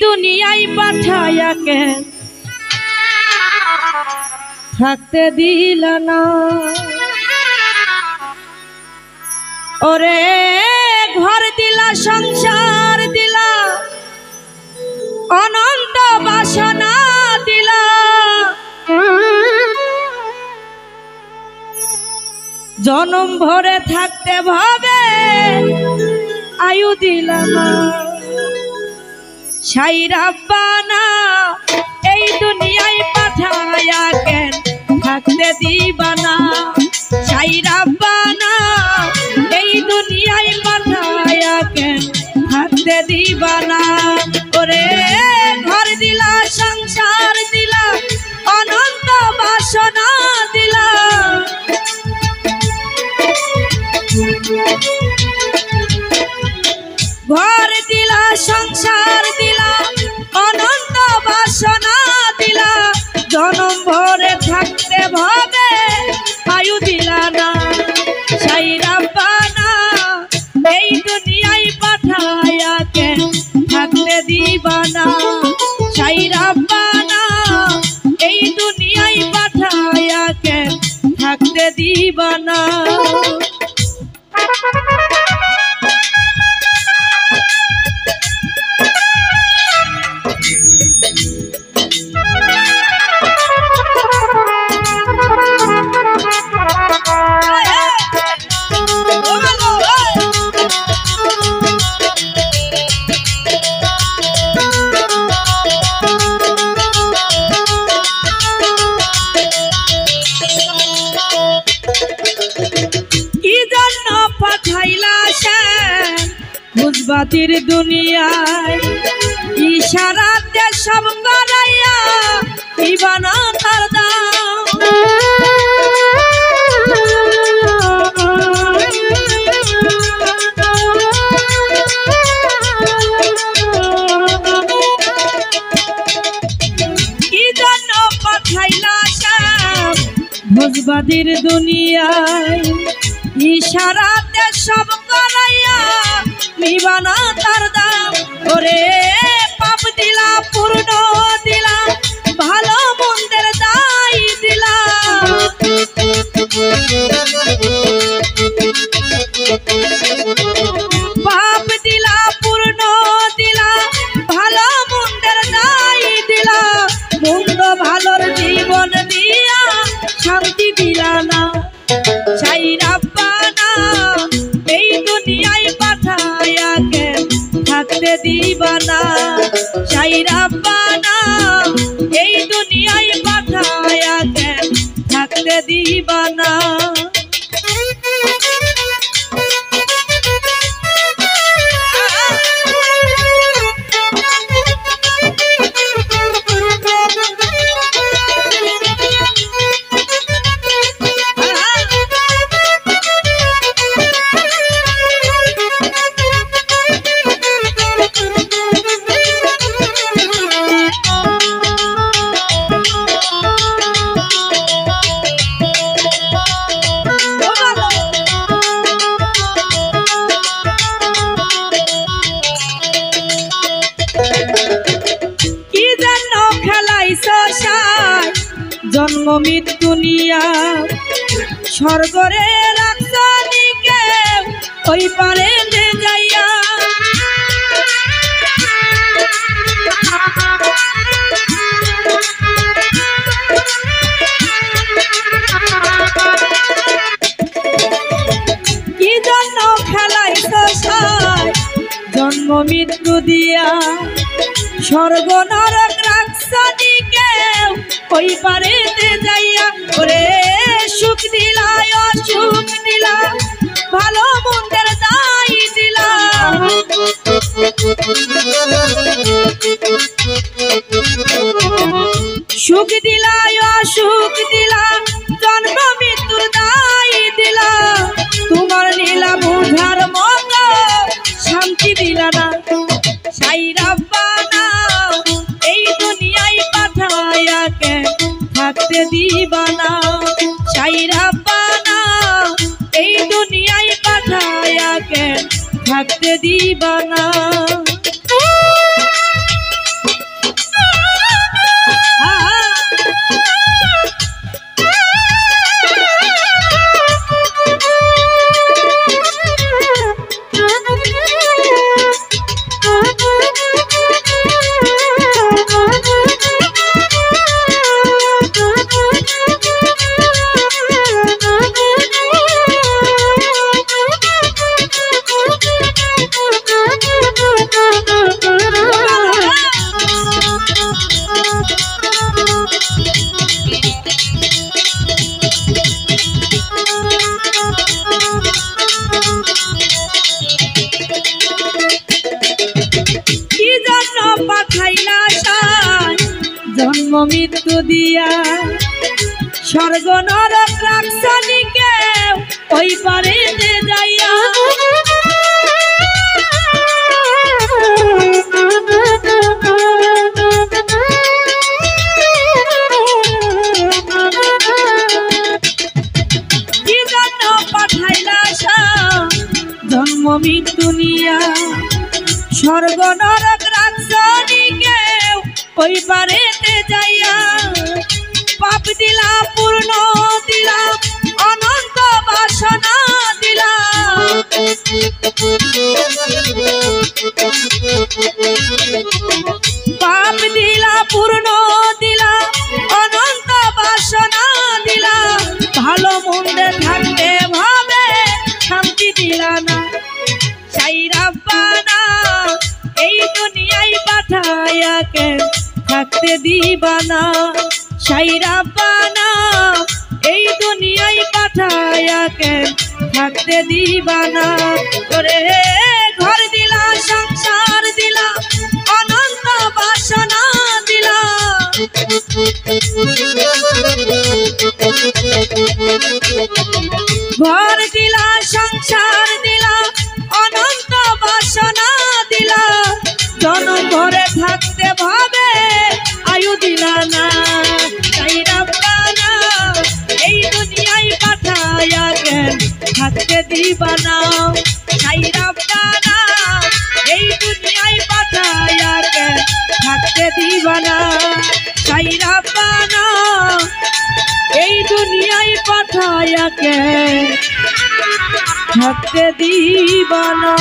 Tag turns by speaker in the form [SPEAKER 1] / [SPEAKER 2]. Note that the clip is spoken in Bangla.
[SPEAKER 1] দুনিয়ায় পাঠায়া কে থাকতে দিল না। ওরে ঘর দিলা সংসার দিলা অনন্ত বাসনা দিলা, জনম ভরে থাকতে ভাবে আয়ু দিলা না। সাই রাব্বানা এই দুনিয়ায় পাঠায়া কেন থাকতে দিবা না। সাই রাব্বানা এই দুনিয়ায় পাঠায়া কেন থাকতে দিবা না। ওরে ঘর দিলা সংসার দিলা অনন্ত বাসনা দিলা, ঘর দিলা সংসার দিলা অনন্ত বাসনা দিলা, জনম ভরে থাকতে ভাবে আয়ু দিলা না। সাই রাব্বানা এই দুনিয়ায় পাঠায়া কেন থাকতে দিবা না। সাই রাব্বানা এই দুনিয়ায় পাঠায়া কেন থাকতে দিবা না। বুঝবাতির দুনিয়ায় ইশারাতে সব করাইয়া দিবানা তার দাম। কি জন্য পাঠাইলা শ্যাম বুঝবাতির দুনিয়ায় ইশারাতে সব করাইয়া নিবানা তার দাম। ওরে পাপ দিলা পূর্ণ দিলা ভালো মন্দের দায় দিলা, পাপ দিলা পূর্ণ দিলা ভালো মন্দের দায় দিলা, মন্দ ভালোর জীবন দিয়া শান্তি দিলা না। সাই রাব্বানা এই দুনিয়ায় পাঠায়া কেন থাকতে দিবা না। সাই রাব্বানা এই দুনিয়ায় পাঠায়া কেন থাকতে দিবা না। জন্ম মৃত্যু নিয়া স্বর্গরে রাখছনি কেউ ওই পারে যাইয়া, কি জন্য খেলাইছ জন্ম মৃত্যু দিয়া স্বর্গ নরক রাখছনি কেউ ওই পারেতে যাইয়া। ওরে সুখ দিলা অসুখ দিলা ভালো মন্দের দায় দিলা, সুখ দিলা অসুখ দিলা জন্ম মৃত্যুর দায় দিলা, তোমার লীলা বুঝার মতো শান্তি দিলা না। সাই রাব্বানা এই দুনিয়ায় পাঠায়া কেন থাকতে দিবা না। সাই রাব্বানা এই দুনিয়ায় পাঠায়া কেন থাকতে দিবা না। পাঠাইলা সায় জন্ম মৃত্যু দিয়া স্বর্গ নরক রাখছনি কেউ ওই পারেতে যাইয়া কি জন্য পাঠাইলা সায় জন্ম মৃত্যু নিয়া স্বর্গ নরক রাখছনি কেউ ওই পারেতে যাইয়া পাপ দিলা পূর্ণ দিলা অনন্ত বাসনা দিলা পাপ দিলা পূর্ণ দিলা অনন্ত বাসনা দিলা ভালো মন্দে থাকতে ভাবে শান্তি দিলা না সাই রাব্বানা এই দুনিয়ায় পাঠায়া কে থাকতে দিবা না সাই রাব্বানা এই দুনিয়ায় পাঠায়া কে থাকতে দিবা না ওরে ঘর দিলা সংসার দিলা অনন্ত বাসনা দিলা ঘর দিলা সংসার দিলা অনন্ত বাসনা দিলা জনম ভরে থাকতে ভাবে আয়ু দিলা না সাই রাব্বানা এই দুনিয়ায় পাঠায়া জ্ঞান থাকতে দিবা না সাই রাব্বানা এই দুনিয়ায় পাঠায়া জ্ঞান থাকতে দিবা না সাই রাব্বানা এই দুনিয়ায় পাঠায়া জ্ঞান থাকতে দিবা না।